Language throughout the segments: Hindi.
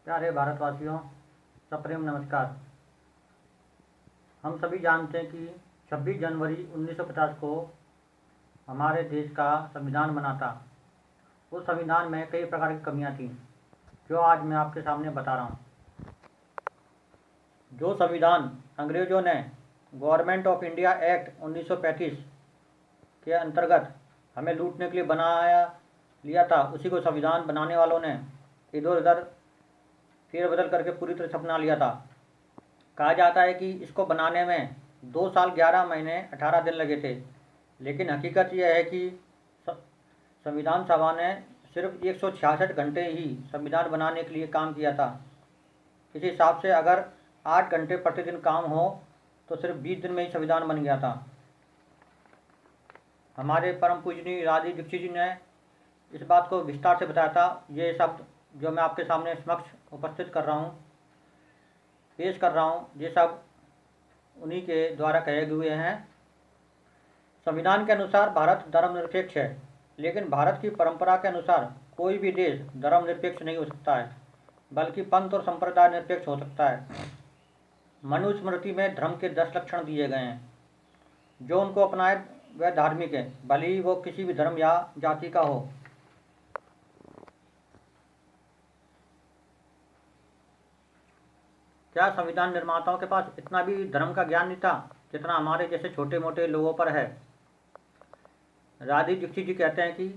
प्यारे भारतवासियों, सप्रेम नमस्कार। हम सभी जानते हैं कि 26 जनवरी 1950 को हमारे देश का संविधान बना था। उस संविधान में कई प्रकार की कमियां थीं, जो आज मैं आपके सामने बता रहा हूं। जो संविधान अंग्रेज़ों ने गवर्नमेंट ऑफ इंडिया एक्ट 1935 के अंतर्गत हमें लूटने के लिए बनाया लिया था, उसी को संविधान बनाने वालों ने इधर उधर फेरबदल करके पूरी तरह से अपना लिया था। कहा जाता है कि इसको बनाने में 2 साल 11 महीने 18 दिन लगे थे, लेकिन हकीकत यह है कि संविधान सभा ने सिर्फ 166 घंटे ही संविधान बनाने के लिए काम किया था। इस हिसाब से अगर 8 घंटे प्रतिदिन काम हो तो सिर्फ 20 दिन में ही संविधान बन गया था। हमारे परम पूजनीय राजीव दीक्षित जी ने इस बात को विस्तार से बताया था। ये शब्द जो मैं आपके सामने समक्ष उपस्थित कर रहा हूँ, पेश कर रहा हूँ, ये सब उन्हीं के द्वारा कहे हुए हैं। संविधान के अनुसार भारत धर्मनिरपेक्ष है, लेकिन भारत की परंपरा के अनुसार कोई भी देश धर्मनिरपेक्ष नहीं हो सकता है, बल्कि पंथ और संप्रदाय निरपेक्ष हो सकता है। मनुस्मृति में धर्म के 10 लक्षण दिए गए हैं। जो उनको अपनाए वह धार्मिक है, भले ही वो किसी भी धर्म या जाति का हो। क्या संविधान निर्माताओं के पास इतना भी धर्म का ज्ञान नहीं था जितना हमारे जैसे छोटे मोटे लोगों पर है? राजीव दीक्षित जी कहते हैं कि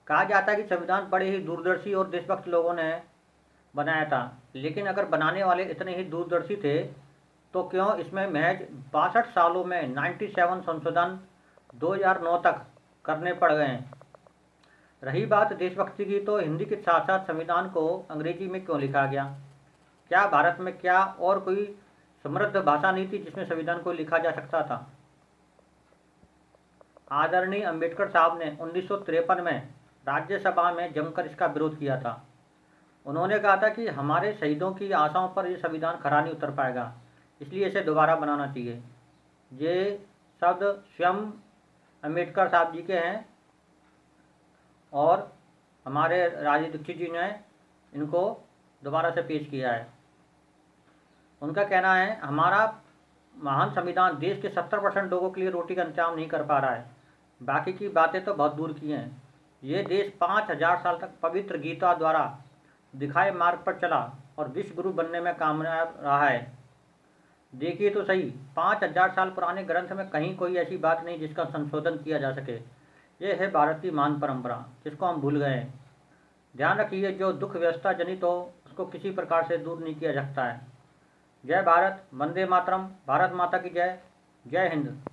कहा जाता है कि संविधान बड़े ही दूरदर्शी और देशभक्त लोगों ने बनाया था, लेकिन अगर बनाने वाले इतने ही दूरदर्शी थे तो क्यों इसमें महज 62 सालों में 97 संशोधन 2009 तक करने पड़ गए हैं? रही बात देशभक्ति की, तो हिंदी के साथ साथ संविधान को अंग्रेजी में क्यों लिखा गया? क्या भारत में क्या और कोई समृद्ध भाषा नहीं थी जिसमें संविधान को लिखा जा सकता था? आदरणीय अंबेडकर साहब ने 1953 में राज्यसभा में जमकर इसका विरोध किया था। उन्होंने कहा था कि हमारे शहीदों की आशाओं पर यह संविधान खरा नहीं उतर पाएगा, इसलिए इसे दोबारा बनाना चाहिए। ये शब्द स्वयं अंबेडकर साहब जी के हैं और हमारे राजीव दीक्षित जी ने इनको दोबारा से पेश किया है। उनका कहना है, हमारा महान संविधान देश के 70% लोगों के लिए रोटी का इंतजाम नहीं कर पा रहा है, बाकी की बातें तो बहुत दूर की हैं। ये देश 5000 साल तक पवित्र गीता द्वारा दिखाए मार्ग पर चला और विश्व गुरु बनने में कामयाब रहा है। देखिए तो सही, 5000 साल पुराने ग्रंथ में कहीं कोई ऐसी बात नहीं जिसका संशोधन किया जा सके। ये है भारत की महान परंपरा, जिसको हम भूल गए हैं। ध्यान रखिए, जो दुख व्यवस्था जनित हो उसको किसी प्रकार से दूर नहीं किया जा सकता है। जय भारत, वंदे मातरम, भारत माता की जय, जय हिंद।